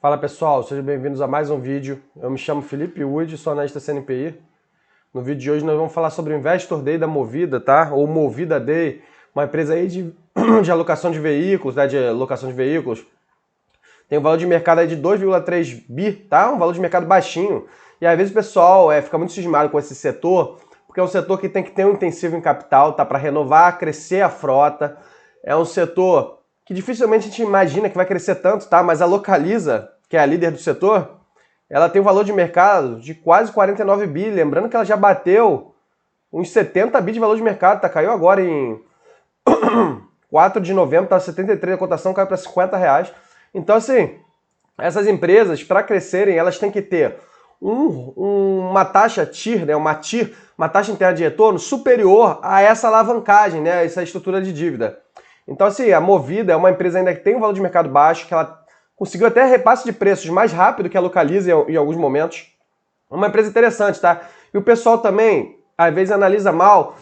Fala pessoal, sejam bem-vindos a mais um vídeo. Eu me chamo Felipe Wood, sou analista CNPI. No vídeo de hoje nós vamos falar sobre o Investor Day da Movida, tá? Ou Movida Day, uma empresa aí de alocação de veículos, né? De alocação de veículos. Tem um valor de mercado aí de 2,3 bi, tá? Um valor de mercado baixinho. E às vezes o pessoal fica muito cismado com esse setor, porque é um setor que tem que ter um intensivo em capital, tá? Para renovar, crescer a frota. É um setor que dificilmente a gente imagina que vai crescer tanto, tá? Mas a Localiza, que é a líder do setor, ela tem um valor de mercado de quase 49 bi. Lembrando que ela já bateu uns 70 bi de valor de mercado, tá? Caiu agora em 4 de novembro, tá 73, a cotação caiu para R$ 50. Então, assim, essas empresas, para crescerem, elas têm que ter uma taxa TIR, né? Uma taxa interna de retorno superior a essa alavancagem, né? Essa estrutura de dívida. Então, assim, a Movida é uma empresa ainda que tem um valor de mercado baixo, que ela conseguiu até repasse de preços mais rápido que a Localiza em alguns momentos. Uma empresa interessante, tá? E o pessoal também, às vezes, analisa mal,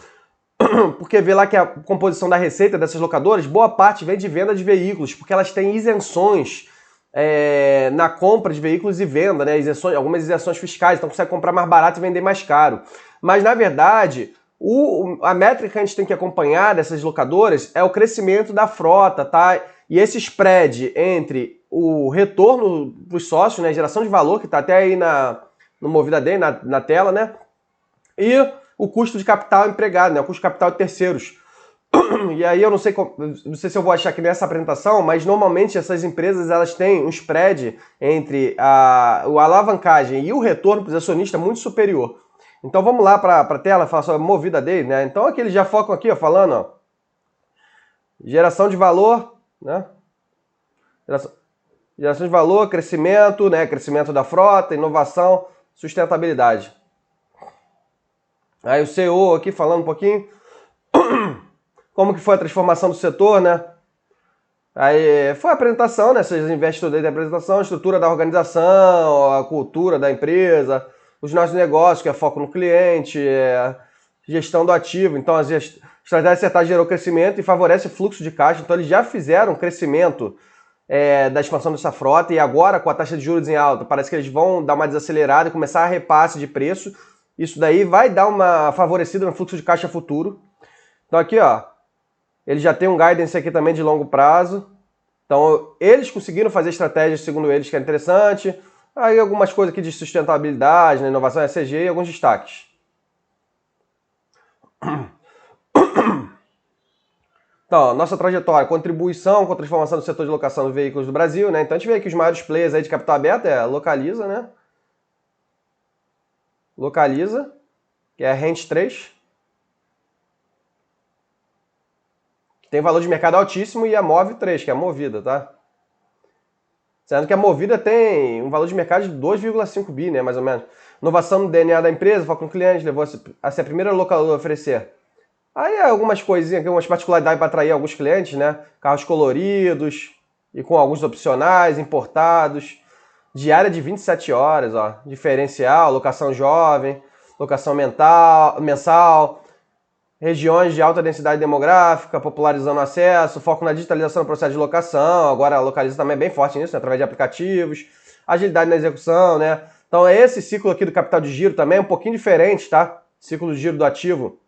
porque vê lá que a composição da receita dessas locadoras, boa parte vem de venda de veículos, porque elas têm isenções na compra de veículos e venda, né? Algumas isenções fiscais, então consegue comprar mais barato e vender mais caro. Mas, na verdade, a métrica que a gente tem que acompanhar dessas locadoras é o crescimento da frota, tá? E esse spread entre o retorno para os sócios, né? Geração de valor, que está até aí no Movida Day, na tela, né? E o custo de capital empregado, né? O custo de capital de terceiros. E aí eu não sei se eu vou achar aqui nessa apresentação, mas normalmente essas empresas elas têm um spread entre a alavancagem e o retorno para os acionistas muito superior. Então vamos lá para a tela, falar sobre a Movida Day, né? Então aqui eles já focam aqui, ó, falando, ó, geração de valor, né? Geração de valor, crescimento, né? Crescimento da frota, inovação, sustentabilidade. Aí o CEO aqui falando um pouquinho como que foi a transformação do setor, né? Aí foi a apresentação, né? Vocês investem da apresentação, a estrutura da organização, a cultura da empresa, os nossos negócios, que é foco no cliente, gestão do ativo. Então, a estratégia acertada gerou crescimento e favorece o fluxo de caixa. Então, eles já fizeram crescimento da expansão dessa frota e agora, com a taxa de juros em alta, parece que eles vão dar uma desacelerada e começar a repasse de preço. Isso daí vai dar uma favorecida no fluxo de caixa futuro. Então, aqui, ó, eles já têm um guidance aqui também de longo prazo. Então, eles conseguiram fazer estratégias, segundo eles, que é interessante. Aí algumas coisas aqui de sustentabilidade, né, inovação ESG e alguns destaques. Então, nossa trajetória, contribuição com a transformação do setor de locação de veículos do Brasil, né? Então a gente vê aqui os maiores players aí de capital aberto, é a Localiza, né? Localiza, que é a Rent 3, que tem valor de mercado altíssimo, e a Move 3, que é a Movida, tá? Sendo que a Movida tem um valor de mercado de 2,5 bi, né, mais ou menos. Inovação no DNA da empresa, foco no cliente, levou a ser a primeira locadora a oferecer. Aí algumas coisinhas, algumas particularidades para atrair alguns clientes, né? Carros coloridos e com alguns opcionais, importados. Diária de 27 horas, ó. Diferencial, locação jovem, locação mensal, regiões de alta densidade demográfica, popularizando o acesso, foco na digitalização do processo de locação. Agora a Localiza também é bem forte nisso, né? Através de aplicativos, agilidade na execução, né? Então esse ciclo aqui do capital de giro também é um pouquinho diferente, tá? Ciclo de giro do ativo,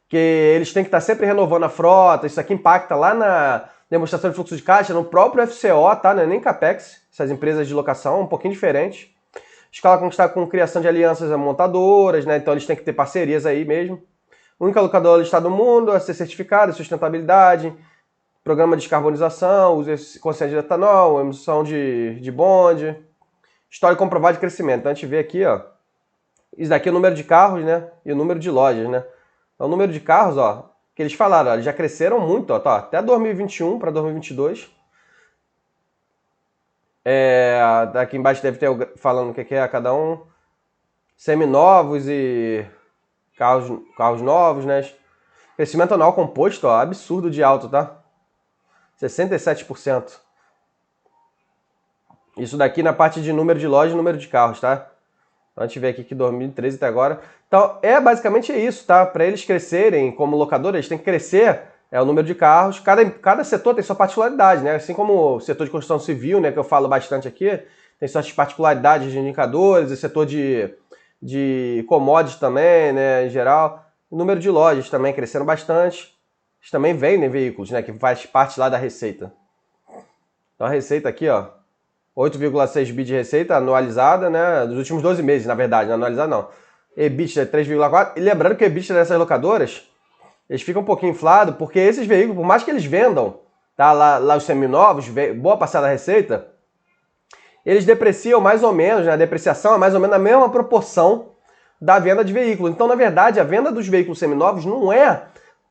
que eles têm que estar sempre renovando a frota. Isso aqui impacta lá na demonstração de fluxo de caixa, no próprio FCO, tá? Não é nem CAPEX, essas empresas de locação, um pouquinho diferente. Escala conquistada com criação de alianças montadoras, né? Então eles têm que ter parcerias aí mesmo. Única locadora listada do mundo a ser certificada, sustentabilidade, programa de descarbonização, uso consciente de etanol, emissão de bonde, história comprovada de crescimento. Então a gente vê aqui, ó, isso daqui é o número de carros, né? E o número de lojas, né? Então, o número de carros, ó, que eles falaram, ó, eles já cresceram muito, ó, tá, até 2021 para 2022. Aqui embaixo deve ter falando o que é cada um. Seminovos e carros novos, né? Crescimento anual composto, ó, absurdo de alto, tá? 67%. Isso daqui na parte de número de lojas e número de carros, tá? Então a gente vê aqui que 2013 até agora. Então basicamente isso, tá? Para eles crescerem como locadora, eles têm que crescer É o número de carros. Cada setor tem sua particularidade, né? Assim como o setor de construção civil, né, que eu falo bastante aqui, tem suas particularidades de indicadores, o setor de commodities também, né, em geral. O número de lojas também crescendo bastante. Eles também vendem veículos, né, que faz parte lá da receita. Então a receita aqui, ó, 8,6 bi de receita anualizada, né, dos últimos 12 meses, na verdade, não anualizada não. EBITDA 3,4. E lembrando que o EBITDA dessas locadoras, eles ficam um pouquinho inflados, porque esses veículos, por mais que eles vendam, tá, lá os seminovos, boa parcela da receita, eles depreciam mais ou menos, né, a depreciação é mais ou menos na mesma proporção da venda de veículos. Então, na verdade, a venda dos veículos seminovos não é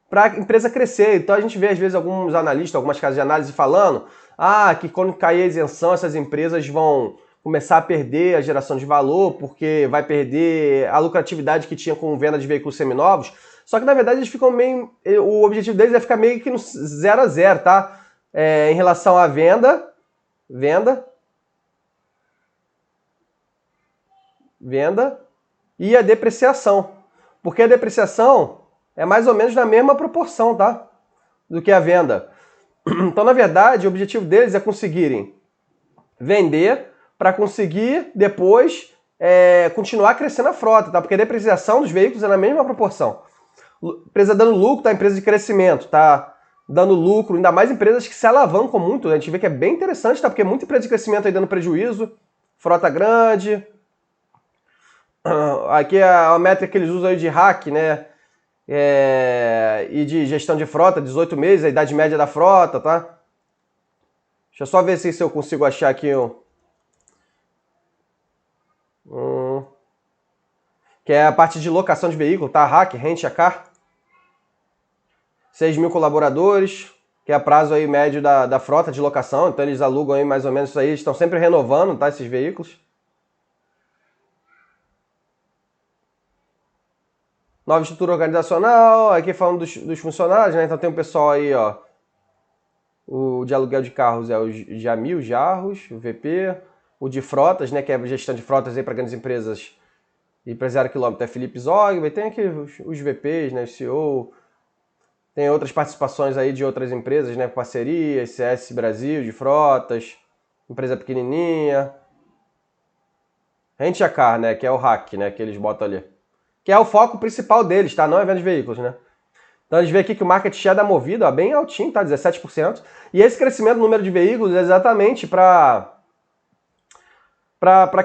para a empresa crescer. Então, a gente vê, às vezes, alguns analistas, algumas casas de análise falando que quando cair a isenção, essas empresas vão começar a perder a geração de valor, porque vai perder a lucratividade que tinha com venda de veículos seminovos. Só que, na verdade, eles ficam meio... O objetivo deles é ficar meio que no 0 a 0, tá? Em relação à venda e a depreciação. Porque a depreciação é mais ou menos na mesma proporção, tá? Do que a venda. Então, na verdade, o objetivo deles é conseguirem vender para conseguir depois continuar crescendo a frota, tá? Porque a depreciação dos veículos é na mesma proporção. Empresa dando lucro, tá? Empresa de crescimento, tá? Dando lucro, ainda mais empresas que se alavancam muito, né? A gente vê que é bem interessante, tá? Porque muita empresa de crescimento aí dando prejuízo, frota grande. Aqui é a métrica que eles usam aí de RAC, né? E de gestão de frota, 18 meses, a idade média da frota, tá? Deixa eu só ver se eu consigo achar aqui que é a parte de locação de veículo, tá? RAC, Rent a Car. 6 mil colaboradores, que é prazo aí médio da frota de locação, então eles alugam aí mais ou menos isso aí, eles estão sempre renovando, tá? Esses veículos. Nova estrutura organizacional, aqui falando dos funcionários, né? Então tem um pessoal aí, ó. O de aluguel de carros é o Jamil Jarros, o VP. O de frotas, né? Que é a gestão de frotas aí para grandes empresas e para 0 km é Felipe Zogby. Tem aqui os VPs, né? O CEO. Tem outras participações aí de outras empresas, né? Parcerias, CS Brasil, de frotas. Empresa pequenininha. Rent a Car, né? Que é o RAC, né? Que eles botam ali. Que é o foco principal deles, tá? Não é venda de veículos, né? Então a gente vê aqui que o market share da Movida é bem altinho, tá? 17%. E esse crescimento no número de veículos é exatamente para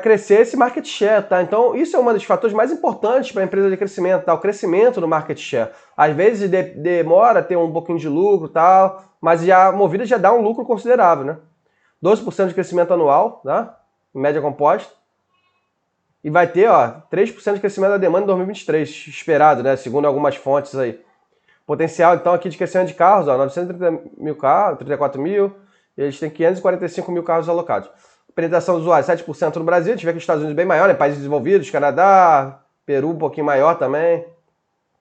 crescer esse market share, tá? Então isso é um dos fatores mais importantes para a empresa de crescimento, tá? O crescimento do market share. Às vezes demora a ter um pouquinho de lucro e tal, mas a Movida já dá um lucro considerável, né? 12% de crescimento anual, tá? Em média composta. E vai ter, ó, 3% de crescimento da demanda em 2023, esperado, né? Segundo algumas fontes aí. Potencial, então, aqui de crescimento de carros, ó, 930 mil carros, 34 mil, e eles têm 545 mil carros alocados. Penetração do usuário, 7% no Brasil, a gente vê que os Estados Unidos bem maior, né? Países desenvolvidos, Canadá, Peru um pouquinho maior também, em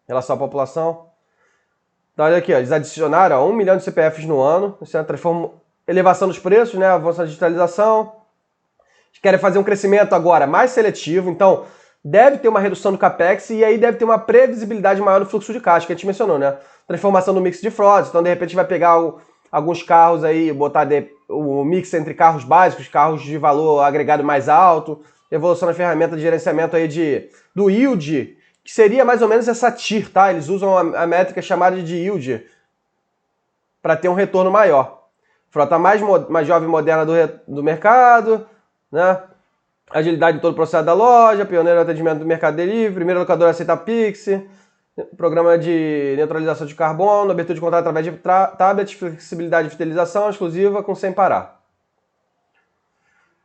relação à população. Então, olha aqui, ó, eles adicionaram 1 milhão de CPFs no ano, isso é uma elevação dos preços, né? Avanço da digitalização. Querem fazer um crescimento agora mais seletivo, então deve ter uma redução do CAPEX e aí deve ter uma previsibilidade maior no fluxo de caixa, que a gente mencionou, né? Transformação do mix de frotas, então de repente vai pegar alguns carros aí, botar o mix entre carros básicos, carros de valor agregado mais alto, evolução na ferramenta de gerenciamento aí do yield, que seria mais ou menos essa TIR, tá? Eles usam a métrica chamada de yield para ter um retorno maior. Frota mais jovem e moderna do mercado, né? Agilidade em todo o processo da loja, pioneiro no atendimento do mercado delivery, primeira locadora a aceitar Pix, programa de neutralização de carbono, abertura de contrato através de tablet, flexibilidade de fidelização exclusiva com sem parar.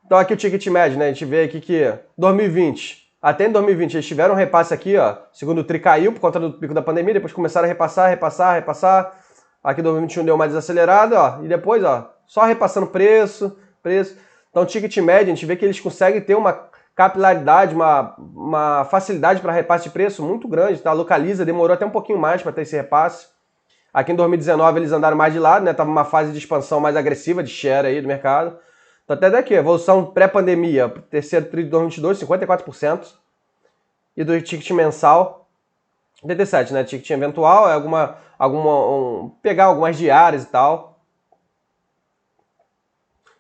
Então aqui o ticket médio, né? A gente vê aqui que 2020, até em 2020 eles tiveram um repasse aqui, ó, segundo o TRI caiu por conta do pico da pandemia, depois começaram a repassar. Aqui 2021 deu uma desacelerada, ó, e depois, ó, só repassando preço. Então, o ticket médio, a gente vê que eles conseguem ter uma capilaridade, uma facilidade para repasse de preço muito grande, tá? A Localiza demorou até um pouquinho mais para ter esse repasse. Aqui em 2019 eles andaram mais de lado, né? Tava uma fase de expansão mais agressiva de share aí do mercado. Então, até daqui, evolução pré-pandemia, terceiro tri de 2022, 54%. E do ticket mensal, 87, né? Ticket eventual, é pegar algumas diárias e tal.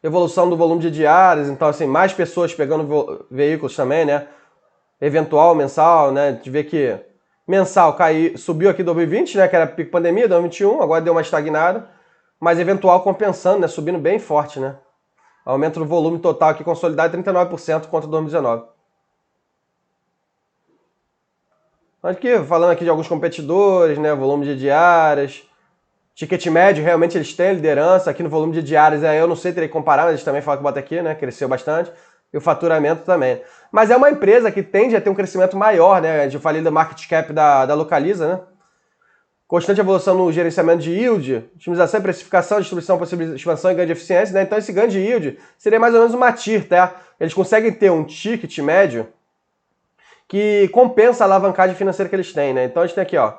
Evolução do volume de diárias, então assim, mais pessoas pegando veículos também, né? Eventual, mensal, né? De ver que mensal subiu aqui em 2020, né? Que era pico pandemia, 2021, agora deu uma estagnada. Mas eventual compensando, né? Subindo bem forte, né? Aumento do volume total aqui consolidado 39% contra 2019. Aqui, falando aqui de alguns competidores, né? Volume de diárias. Ticket médio, realmente eles têm liderança. Aqui no volume de diárias, eu não sei, teria que comparar, mas eles também falam que bota aqui, né? Cresceu bastante. E o faturamento também. Mas é uma empresa que tende a ter um crescimento maior, né? Eu falei da market cap da Localiza, né? Constante evolução no gerenciamento de yield, otimização e precificação, distribuição, possível expansão e ganho de eficiência, né? Então esse ganho de yield seria mais ou menos uma TIR, tá? Eles conseguem ter um ticket médio que compensa a alavancagem financeira que eles têm, né? Então a gente tem aqui, ó,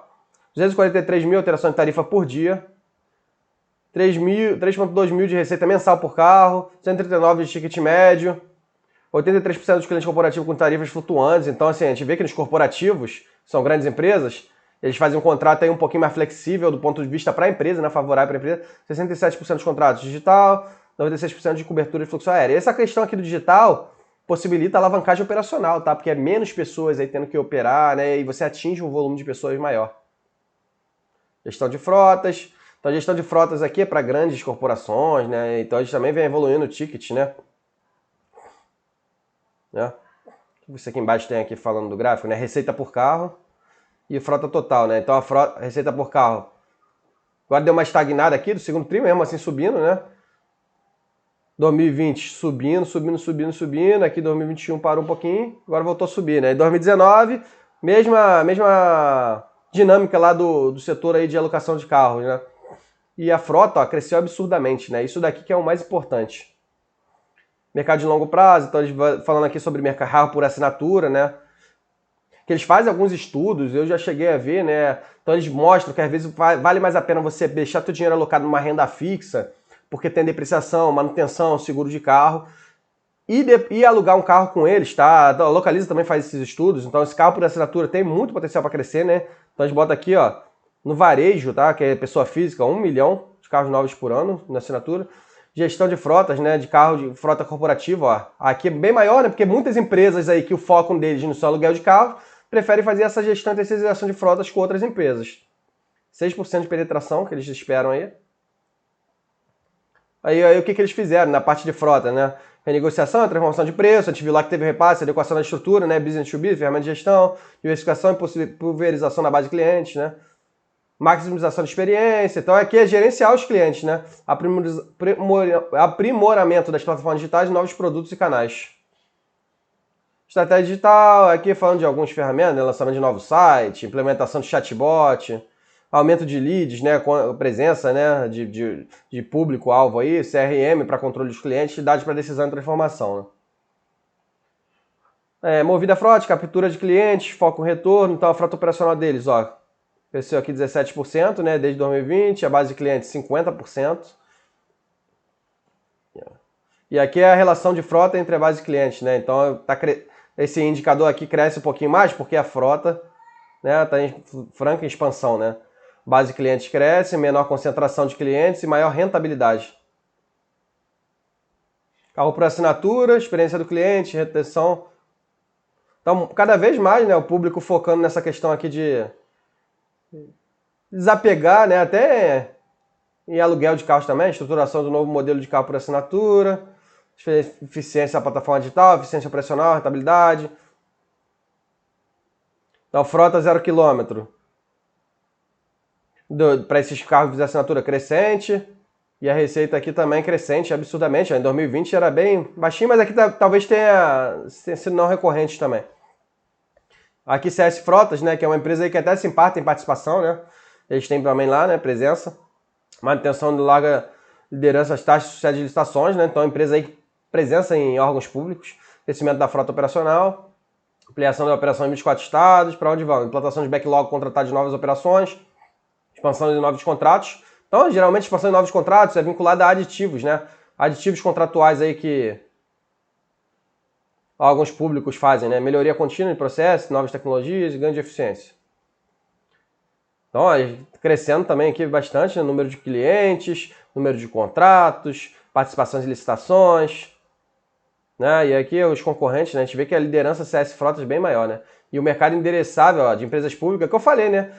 243 mil alteração de tarifa por dia, 3,2 mil de receita mensal por carro, 139 de ticket médio, 83% dos clientes corporativos com tarifas flutuantes. Então, assim, a gente vê que nos corporativos, são grandes empresas, eles fazem um contrato aí um pouquinho mais flexível do ponto de vista para a empresa, né, favorável para a empresa. 67% dos contratos digital, 96% de cobertura de fluxo aéreo. Essa questão aqui do digital possibilita a alavancagem operacional, tá? Porque é menos pessoas aí tendo que operar, né, e você atinge um volume de pessoas maior. Gestão de frotas. Então, a gestão de frotas aqui é para grandes corporações, né? Então, a gente também vem evoluindo o ticket, né? Isso aqui embaixo tem aqui falando do gráfico, né? Receita por carro e frota total, né? Então, a receita por carro agora deu uma estagnada aqui do segundo tri, mesmo assim subindo, né? 2020 subindo. Aqui 2021 parou um pouquinho, agora voltou a subir, né? Em 2019, mesma dinâmica lá do setor aí de alocação de carros, né? E a frota, ó, cresceu absurdamente, né? Isso daqui que é o mais importante. Mercado de longo prazo, então eles falando aqui sobre mercado por assinatura, né? Que eles fazem alguns estudos, eu já cheguei a ver, né? Então eles mostram que às vezes vale mais a pena você deixar seu dinheiro alocado numa renda fixa, porque tem depreciação, manutenção, seguro de carro, e alugar um carro com eles, tá? A Localiza também faz esses estudos, então esse carro por assinatura tem muito potencial para crescer, né? Então eles botam aqui, ó, no varejo, tá? Que é pessoa física, 1 milhão de carros novos por ano na assinatura. Gestão de frotas, né? De carro de frota corporativa, ó. Aqui é bem maior, né? Porque muitas empresas aí que o foco deles no seu aluguel de carro preferem fazer essa gestão e terceirização de frotas com outras empresas. 6% de penetração que eles esperam aí. Aí o que eles fizeram na parte de frota, né? Renegociação, transformação de preço, a gente viu lá que teve repasse, adequação da estrutura, né? Business to business, ferramenta de gestão, diversificação e pulverização na base de clientes, né? Maximização de experiência. Então aqui é gerenciar os clientes, né? Aprimoramento das plataformas digitais, novos produtos e canais. Estratégia digital, aqui falando de algumas ferramentas, né? Lançamento de novo site, implementação de chatbot, aumento de leads, né? Com a presença, né? de público-alvo aí, CRM para controle dos clientes e dados para decisão e transformação. Né? Movida frota, captura de clientes, foco em retorno. Então a frota operacional deles, ó, cresceu aqui 17%, né? Desde 2020, a base de clientes 50%. E aqui é a relação de frota entre a base de clientes, né? Então esse indicador aqui cresce um pouquinho mais porque a frota, né, está em franca expansão, né? Base de clientes cresce, menor concentração de clientes e maior rentabilidade. Carro por assinatura, experiência do cliente, retenção. Então, cada vez mais, né, o público focando nessa questão aqui de desapegar, né, até em aluguel de carros também, estruturação do novo modelo de carro por assinatura, eficiência da plataforma digital, eficiência operacional, rentabilidade. Então, frota 0 km. Para esses carros de assinatura crescente. E a receita aqui também crescente, absurdamente. Em 2020 era bem baixinho, mas aqui talvez tenha sido não recorrente também. Aqui CS Frotas, né, que é uma empresa aí que até se imparte em participação, né? Eles têm também lá, né, presença. Manutenção de larga liderança das taxas de sucesso de licitações, né? Então, a empresa aí presença em órgãos públicos, crescimento da frota operacional, ampliação da operação em 24 estados, para onde vão? Implantação de backlog contratado de novas operações, expansão de novos contratos. Então, geralmente, expansão de novos contratos é vinculada a aditivos, né? Aditivos contratuais aí que alguns públicos fazem, né? Melhoria contínua de processo, novas tecnologias e ganho de eficiência. Então, ó, crescendo também aqui bastante, né? Número de clientes, número de contratos, participações em licitações, né? E aqui os concorrentes, né? A gente vê que a liderança CS Frotas é bem maior, né? E o mercado endereçável, ó, de empresas públicas, que eu falei, né?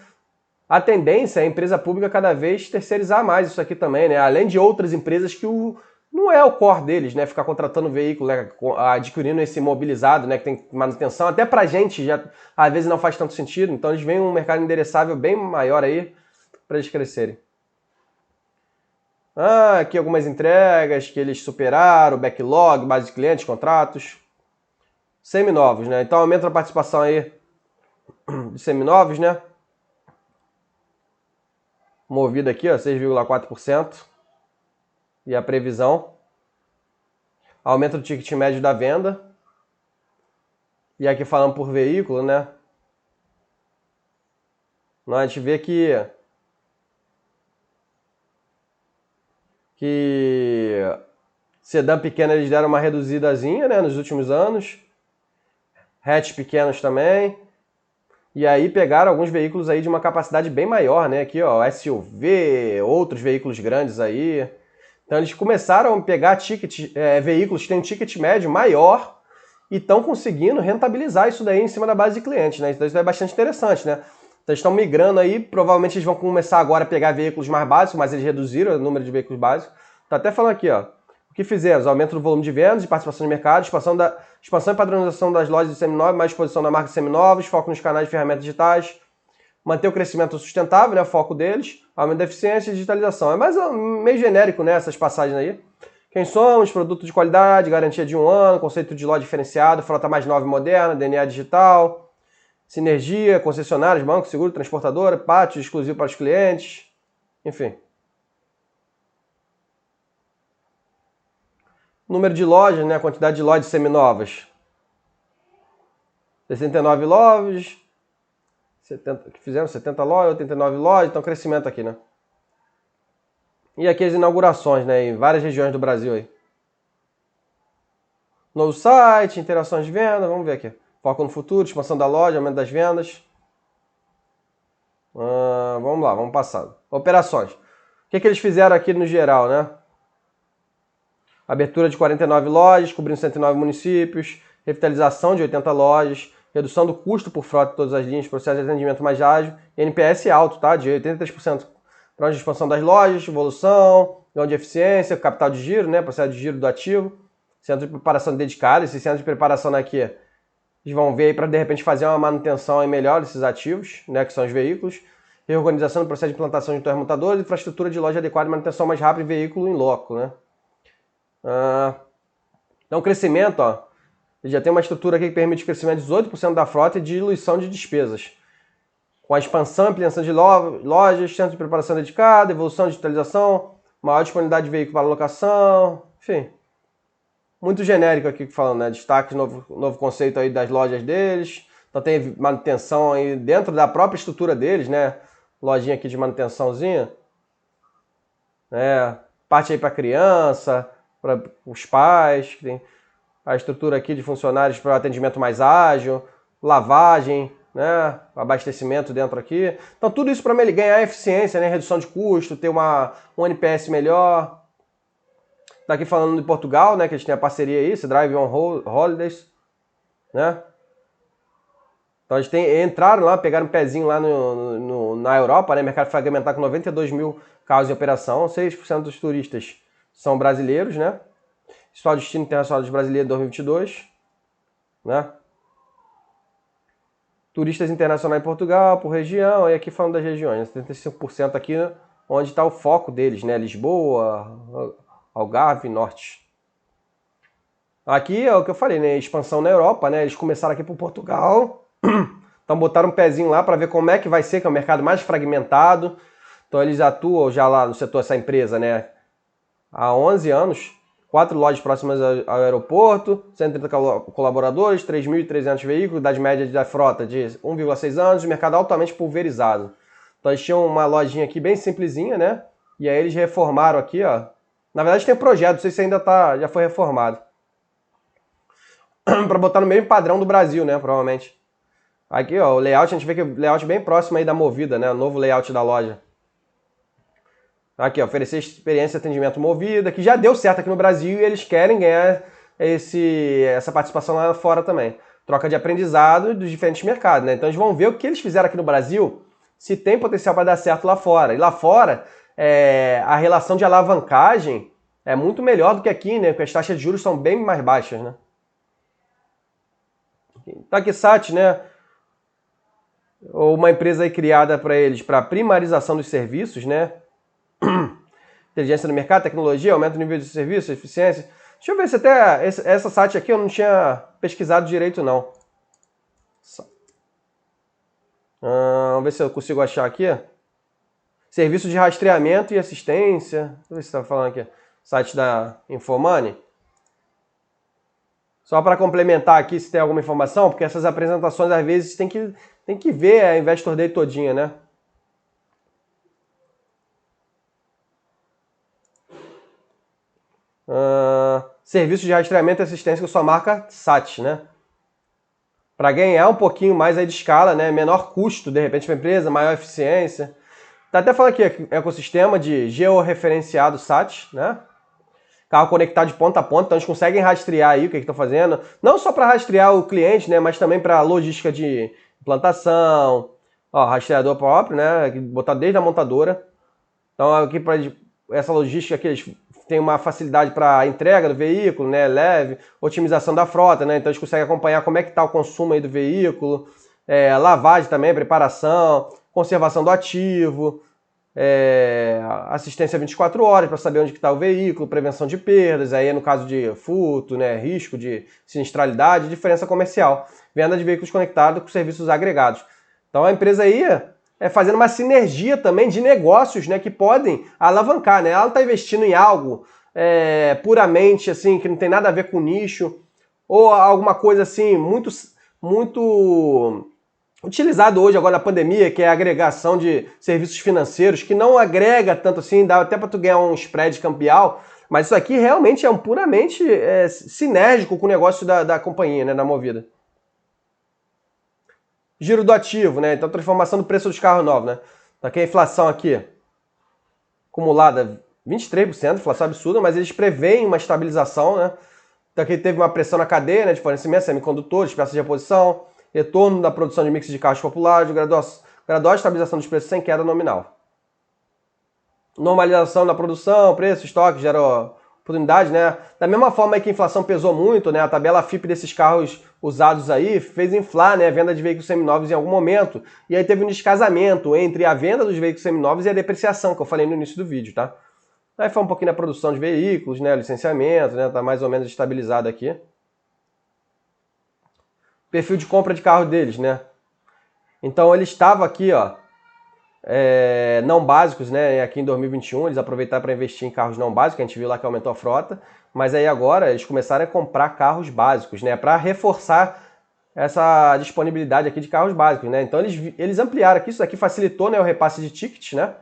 A tendência é a empresa pública cada vez terceirizar mais isso aqui também, né? Além de outras empresas que não é o core deles, né? Ficar contratando veículo, né? Adquirindo esse mobilizado, né? Que tem manutenção. Até pra gente já às vezes não faz tanto sentido. Então eles veem um mercado endereçável bem maior aí para eles crescerem. Aqui algumas entregas que eles superaram, backlog, base de clientes, contratos. Seminovos, né? Então aumenta a participação aí de seminovos, né? Movida aqui, ó, 6,4%. E a previsão. Aumento do ticket médio da venda. E aqui falando por veículo, né? A gente vê que sedã pequena eles deram uma reduzidazinha, né, nos últimos anos. Hatch pequenos também. E aí pegaram alguns veículos aí de uma capacidade bem maior, né? Aqui, ó, SUV, outros veículos grandes aí. Então eles começaram a pegar veículos que têm um ticket médio maior e estão conseguindo rentabilizar isso daí em cima da base de clientes, né? Então isso é bastante interessante, né? Então eles estão migrando aí, provavelmente eles vão começar agora a pegar veículos mais básicos, mas eles reduziram o número de veículos básicos. Tá até falando aqui, ó. O que fizemos? Aumento do volume de vendas, de participação de mercado, expansão e padronização das lojas de seminovos, mais exposição da marca de seminovos, foco nos canais de ferramentas digitais, manter o crescimento sustentável, né, o foco deles, aumento da eficiência e digitalização. É mais meio genérico, né, essas passagens aí. Quem somos, produto de qualidade, garantia de 1 ano, conceito de loja diferenciado, frota mais nova e moderna, DNA digital, sinergia, concessionários, banco, seguro, transportadora, pátio exclusivo para os clientes, enfim. Número de lojas, né, a quantidade de lojas seminovas. 69 lojas, 70, que fizeram 70 lojas, 89 lojas, então crescimento aqui, né? E aqui as inaugurações, né, em várias regiões do Brasil aí. Novo site, interações de venda, vamos ver aqui. Foco no futuro, expansão da loja, aumento das vendas. Vamos lá, vamos passando. Operações. O que eles fizeram aqui no geral, né? Abertura de 49 lojas, cobrindo 109 municípios, revitalização de 80 lojas, redução do custo por frota de todas as linhas, processo de atendimento mais ágil, NPS alto, tá? De 83% para a expansão das lojas, evolução, ganho de eficiência, capital de giro, né? Processo de giro do ativo, centro de preparação dedicado. Esse centro de preparação aqui, eles vão ver aí para de repente fazer uma manutenção aí melhor desses ativos, né? Que são os veículos. Reorganização do processo de implantação de transmontadores, infraestrutura de loja adequada e manutenção mais rápida e veículo em loco, né? Então, crescimento, ó, ele já tem uma estrutura aqui que permite crescimento de 18% da frota e diluição de despesas. Com a expansão e ampliação de lojas, centro de preparação dedicado, evolução de digitalização, maior disponibilidade de veículo para locação, enfim. Muito genérico aqui falando, né? Destaque, novo conceito aí das lojas deles. Então tem manutenção aí dentro da própria estrutura deles, né? Lojinha aqui de manutençãozinha. Parte aí para criança, para os pais, que tem a estrutura aqui de funcionários para atendimento mais ágil, lavagem, né, abastecimento dentro aqui. Então tudo isso para ele ganhar eficiência, né, redução de custo, ter um NPS melhor. Tá aqui falando de Portugal, né, que eles têm a parceria aí, esse Drive on Holidays, né. Então eles entraram lá, pegaram um pezinho lá na Europa, né, mercado fragmentado com 92 mil carros em operação, 6% dos turistas são brasileiros, né? História de Destino Internacional dos Brasileiros 2022, né? Turistas internacionais em Portugal, por região, aí aqui falando das regiões, 75% aqui, né, onde está o foco deles, né? Lisboa, Algarve, Norte. Aqui é o que eu falei, né? Expansão na Europa, né? Eles começaram aqui por Portugal, então botaram um pezinho lá para ver como é que vai ser, que é o mercado mais fragmentado. Então eles atuam já lá no setor, essa empresa, né? Há 11 anos, 4 lojas próximas ao aeroporto, 130 colaboradores, 3.300 veículos, idade média da frota de 1,6 anos, mercado altamente pulverizado. Então eles tinham uma lojinha aqui bem simplesinha, né? E aí eles reformaram aqui, ó. Na verdade tem um projeto, não sei se ainda já foi reformado. Para botar no mesmo padrão do Brasil, né? Provavelmente. Aqui, ó, o layout, a gente vê que o layout é bem próximo aí da Movida, né? O novo layout da loja. Aqui, ó, oferecer experiência de atendimento Movida, que já deu certo aqui no Brasil e eles querem ganhar essa participação lá fora também. Troca de aprendizado dos diferentes mercados, né? Então eles vão ver o que eles fizeram aqui no Brasil, se tem potencial para dar certo lá fora. E lá fora, a relação de alavancagem é muito melhor do que aqui, né? Porque as taxas de juros são bem mais baixas, né? TagSat, né? Ou uma empresa aí criada para eles, para primarização dos serviços, né? Inteligência no mercado, tecnologia, aumenta o nível de serviço, eficiência. Deixa eu ver se até essa site aqui eu não tinha pesquisado direito, não. Vamos ver se eu consigo achar aqui. Serviço de rastreamento e assistência. Deixa eu ver se está falando aqui. Site da Infomoney. Só para complementar aqui se tem alguma informação, porque essas apresentações às vezes tem que ver a Investor Day todinha, né? Serviço de rastreamento e assistência com sua marca SAT, né? Para ganhar um pouquinho mais aí de escala, né? Menor custo, de repente, para a empresa, maior eficiência. Tá até falando aqui, ecossistema de georreferenciado SAT, né? Carro conectado de ponta a ponta, então eles conseguem rastrear aí o que estão fazendo. Não só para rastrear o cliente, né? Mas também para logística de implantação. Ó, rastreador próprio, né? Botar desde a montadora. Então aqui para essa logística aqui, eles têm uma facilidade para entrega do veículo, né? Leve, otimização da frota, né? Então eles conseguem acompanhar como é que está o consumo aí do veículo. Lavagem também, preparação, conservação do ativo. Assistência 24 horas para saber onde está o veículo, prevenção de perdas, aí no caso de furto, né, risco de sinistralidade, diferença comercial, venda de veículos conectados com serviços agregados. Então a empresa aí fazendo uma sinergia também de negócios, né, que podem alavancar, né? Ela não está investindo em algo puramente assim, que não tem nada a ver com nicho, ou alguma coisa assim muito utilizado hoje agora na pandemia, que é a agregação de serviços financeiros, que não agrega tanto assim, dá até para tu ganhar um spread cambial, mas isso aqui realmente é puramente sinérgico com o negócio da companhia, né, da Movida. Giro do ativo, né, então transformação do preço dos carros novos, né, tá aqui a inflação aqui, acumulada 23%, inflação absurda, mas eles preveem uma estabilização, né, então aqui teve uma pressão na cadeia, né, de fornecimento, semicondutores, peças de reposição, retorno da produção de mix de carros populares, gradual estabilização dos preços sem queda nominal. Normalização da produção, preço, estoque, gera oportunidade, né? Da mesma forma que a inflação pesou muito, né? A tabela FIPE desses carros usados aí fez inflar, né, a venda de veículos seminovos em algum momento. E aí teve um descasamento entre a venda dos veículos seminovos e a depreciação, que eu falei no início do vídeo, tá? Aí foi um pouquinho da produção de veículos, né? Licenciamento, né? Tá mais ou menos estabilizado aqui. Perfil de compra de carro deles, né? Então ele estava aqui, ó, não básicos, né? Aqui em 2021 eles aproveitaram para investir em carros não básicos, a gente viu lá que aumentou a frota, mas aí agora eles começaram a comprar carros básicos, né? Para reforçar essa disponibilidade aqui de carros básicos, né? Então eles ampliaram aqui, isso aqui facilitou, né, o repasse de tickets, né?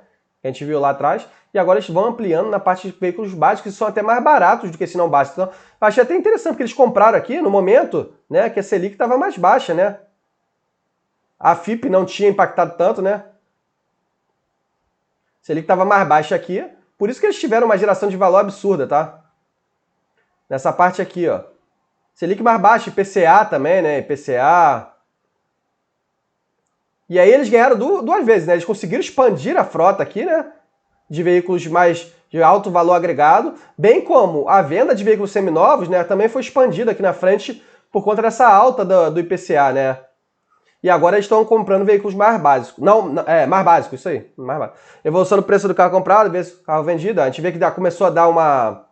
Que a gente viu lá atrás, e agora eles vão ampliando na parte de veículos básicos, que são até mais baratos do que esse não básico. Então, eu achei até interessante, porque eles compraram aqui no momento, né, que a Selic estava mais baixa, né? A FIPE não tinha impactado tanto, né? A Selic estava mais baixa aqui, por isso que eles tiveram uma geração de valor absurda, tá? Nessa parte aqui, ó. Selic mais baixa, IPCA também, né? IPCA. E aí eles ganharam duas vezes, né? Eles conseguiram expandir a frota aqui, né? De veículos mais de alto valor agregado, bem como a venda de veículos seminovos, né? Também foi expandida aqui na frente por conta dessa alta do IPCA, né? E agora eles estão comprando veículos mais básicos. Mais básicos, isso aí. Mais básico. Evolução do preço do carro comprado, vezes carro vendido. A gente vê que começou a dar uma...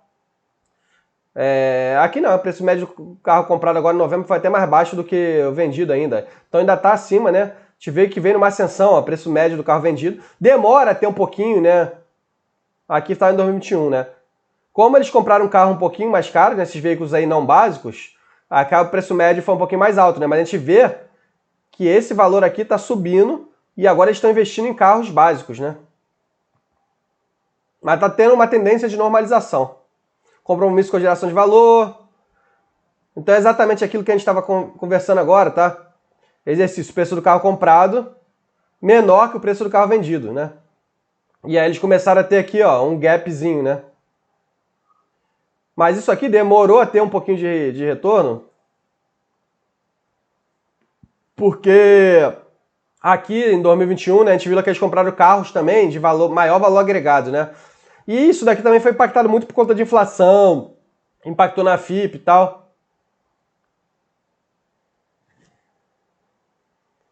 aqui não, o preço médio do carro comprado agora em novembro foi até mais baixo do que o vendido ainda. Então ainda está acima, né? A gente vê que vem numa ascensão, ó, preço médio do carro vendido. Demora até um pouquinho, né? Aqui está em 2021, né? Como eles compraram um carro um pouquinho mais caro, nesses veículos aí não básicos, acaba o preço médio foi um pouquinho mais alto, né? Mas a gente vê que esse valor aqui está subindo e agora eles estão investindo em carros básicos, né? Mas está tendo uma tendência de normalização. Compromisso com a geração de valor. Então é exatamente aquilo que a gente estava conversando agora, tá? exercício, o preço do carro comprado menor que o preço do carro vendido, né? E aí eles começaram a ter aqui, ó, um gapzinho, né? Mas isso aqui demorou a ter um pouquinho de retorno, porque aqui em 2021, né, a gente viu que eles compraram carros também de maior valor agregado, né? E isso daqui também foi impactado muito por conta de inflação, impactou na FIP e tal.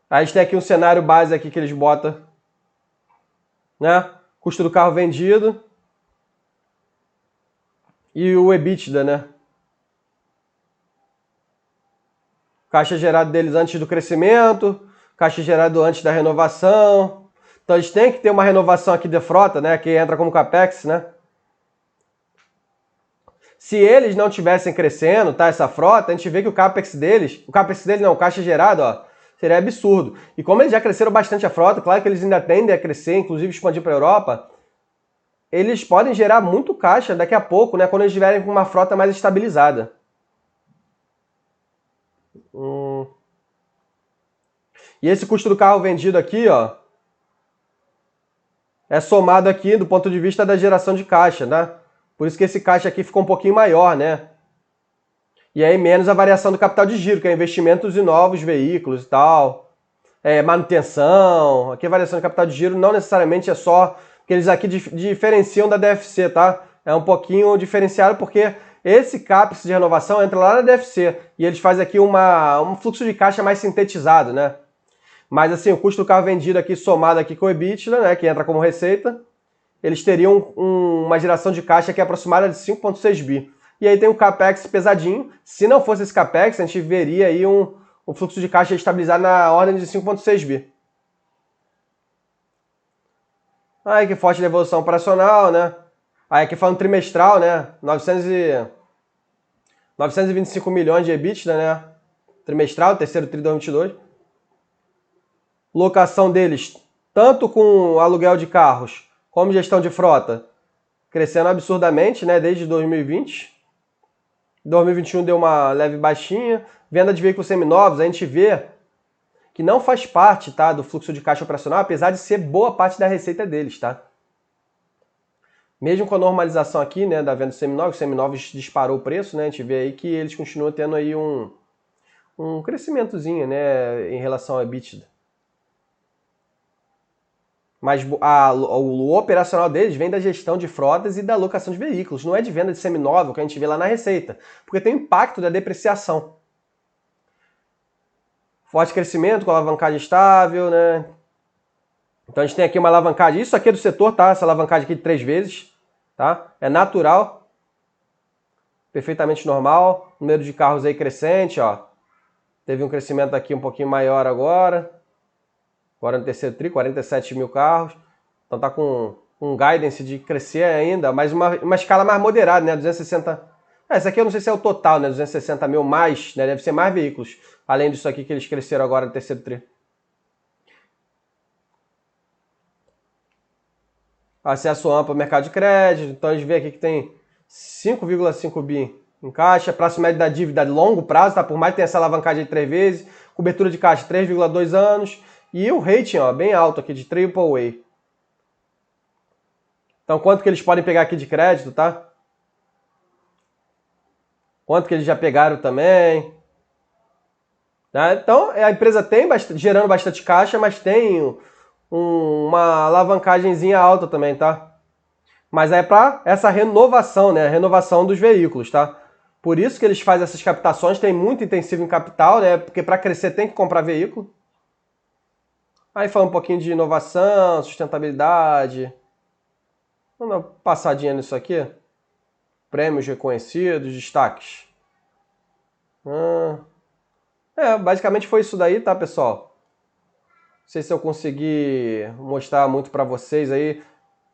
Aí a gente tem aqui um cenário base aqui que eles botam, né? Custo do carro vendido e o EBITDA, né? Caixa gerado deles antes do crescimento, caixa gerado antes da renovação. Então eles têm que ter uma renovação aqui de frota, né? Que entra como CAPEX, né? Se eles não tivessem crescendo, tá, essa frota, a gente vê que o CAPEX deles não, o caixa gerado, ó, seria absurdo. E como eles já cresceram bastante a frota, claro que eles ainda tendem a crescer, inclusive expandir para a Europa, eles podem gerar muito caixa daqui a pouco, né, quando eles estiverem com uma frota mais estabilizada. E esse custo do carro vendido aqui, ó, é somado aqui do ponto de vista da geração de caixa, né? Por isso que esse caixa aqui ficou um pouquinho maior, né? E aí menos a variação do capital de giro, que é investimentos em novos veículos e tal. Manutenção, aqui a variação de capital de giro não necessariamente é só que eles aqui diferenciam da DFC, tá? É um pouquinho diferenciado porque esse CAPEX de renovação entra lá na DFC e eles fazem aqui um fluxo de caixa mais sintetizado, né? Mas assim, o custo do carro vendido aqui somado aqui com o EBITDA, né, que entra como receita, eles teriam uma geração de caixa que é aproximada de 5,6 bi. E aí tem o CAPEX pesadinho. Se não fosse esse CAPEX, a gente veria aí um fluxo de caixa estabilizado na ordem de 5,6 bi. Aí que forte devolução operacional, né? Aí aqui falando trimestral, né? 925 milhões de EBITDA, né? Trimestral, terceiro tri de 2022. Locação deles, tanto com aluguel de carros como gestão de frota, crescendo absurdamente, né? Desde 2020. 2021 deu uma leve baixinha. Venda de veículos seminovos, a gente vê que não faz parte, tá, do fluxo de caixa operacional, apesar de ser boa parte da receita deles, tá? Mesmo com a normalização aqui, né, da venda de seminovos, seminovos disparou o preço, né? A gente vê aí que eles continuam tendo aí um crescimentozinho, né, em relação ao EBITDA. Mas o operacional deles vem da gestão de frotas e da locação de veículos. Não é de venda de seminovo que a gente vê lá na receita. Porque tem o impacto da depreciação. Forte crescimento com alavancagem estável, né? Então a gente tem aqui uma alavancagem. Isso aqui é do setor, tá? Essa alavancagem aqui de 3 vezes. Tá? É natural. Perfeitamente normal. Número de carros aí crescente, ó. Teve um crescimento aqui um pouquinho maior agora. Agora no terceiro tri, 47 mil carros. Então tá com um guidance de crescer ainda, mas uma escala mais moderada, né? 260. Esse aqui eu não sei se é o total, né? 260 mil mais, né? Deve ser mais veículos. Além disso aqui que eles cresceram agora no terceiro tri. Acesso amplo ao mercado de crédito. Então a gente vê aqui que tem 5,5 bi em caixa. Prazo médio da dívida de longo prazo, tá? Por mais que tenha essa alavancagem de 3 vezes. Cobertura de caixa 3,2 anos. E o rating, ó, bem alto aqui, de AAA. Então, quanto que eles podem pegar aqui de crédito, tá? Quanto que eles já pegaram também. Tá? Então, a empresa tem gerando bastante caixa, mas tem uma alavancagemzinha alta também, tá? Mas é para essa renovação, né? A renovação dos veículos, tá? Por isso que eles fazem essas captações, tem muito intensivo em capital, né? Porque para crescer tem que comprar veículo. Aí fala um pouquinho de inovação, sustentabilidade. Vamos dar uma passadinha nisso aqui. Prêmios reconhecidos, destaques. Basicamente foi isso daí, tá, pessoal? Não sei se eu consegui mostrar muito para vocês aí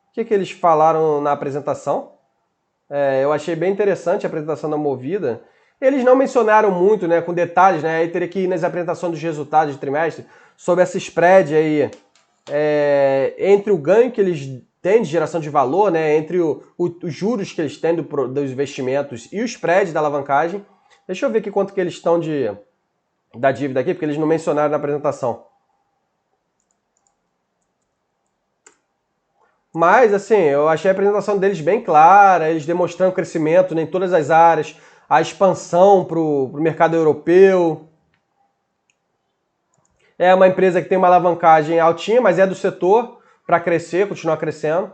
o que eles falaram na apresentação. Eu achei bem interessante a apresentação da Movida. Eles não mencionaram muito, né, com detalhes, né? Aí teria que ir nas apresentações dos resultados de trimestre sobre essa spread aí entre o ganho que eles têm de geração de valor, né, entre os juros que eles têm dos investimentos e o spread da alavancagem. Deixa eu ver aqui quanto que eles estão de da dívida aqui, porque eles não mencionaram na apresentação. Mas, assim, eu achei a apresentação deles bem clara, eles demonstrando crescimento em todas as áreas, a expansão para o mercado europeu. É uma empresa que tem uma alavancagem altinha, mas é do setor para crescer, continuar crescendo.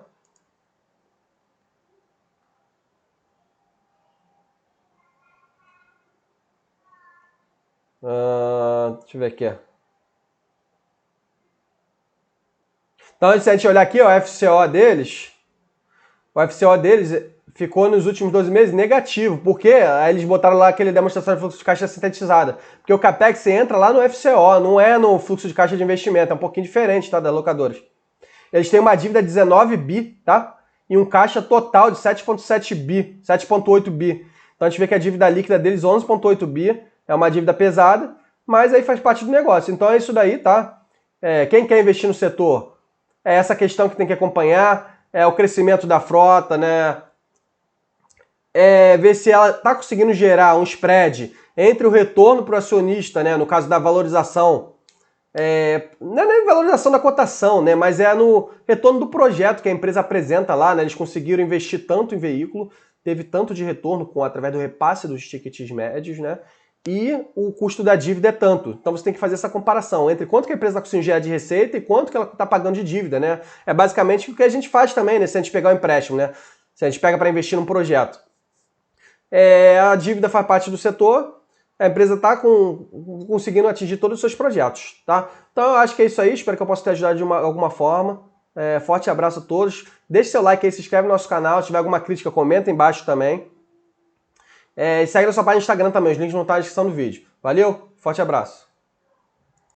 Deixa eu ver aqui. Então, se a gente olhar aqui, ó, o FCO deles ficou nos últimos 12 meses negativo. Por quê? Aí eles botaram lá aquele demonstração de fluxo de caixa sintetizada. Porque o CAPEX entra lá no FCO, não é no fluxo de caixa de investimento. É um pouquinho diferente, tá, das locadoras. Eles têm uma dívida de 19 bi, tá? E um caixa total de 7,7 bi, 7,8 bi. Então a gente vê que a dívida líquida deles, 11,8 bi, é uma dívida pesada, mas aí faz parte do negócio. Então é isso daí, tá? Quem quer investir no setor, é essa questão que tem que acompanhar, é o crescimento da frota, né? Ver se ela está conseguindo gerar um spread entre o retorno para o acionista, né? No caso da valorização, não é nem valorização da cotação, né? Mas é no retorno do projeto que a empresa apresenta lá, né? Eles conseguiram investir tanto em veículo, teve tanto de retorno através do repasse dos tickets médios, né? E o custo da dívida é tanto. Então você tem que fazer essa comparação entre quanto que a empresa está conseguindo gerar de receita e quanto que ela está pagando de dívida, né? É basicamente o que a gente faz também, né? Se a gente pegar um empréstimo, né? Se a gente pega para investir num projeto. A dívida faz parte do setor, a empresa está conseguindo atingir todos os seus projetos, tá? Então eu acho que é isso aí, espero que eu possa te ajudar de alguma forma. Forte abraço a todos. Deixe seu like aí, se inscreve no nosso canal. Se tiver alguma crítica, comenta embaixo também. E segue nossa página no Instagram também, os links vão estar na descrição do vídeo. Valeu, forte abraço.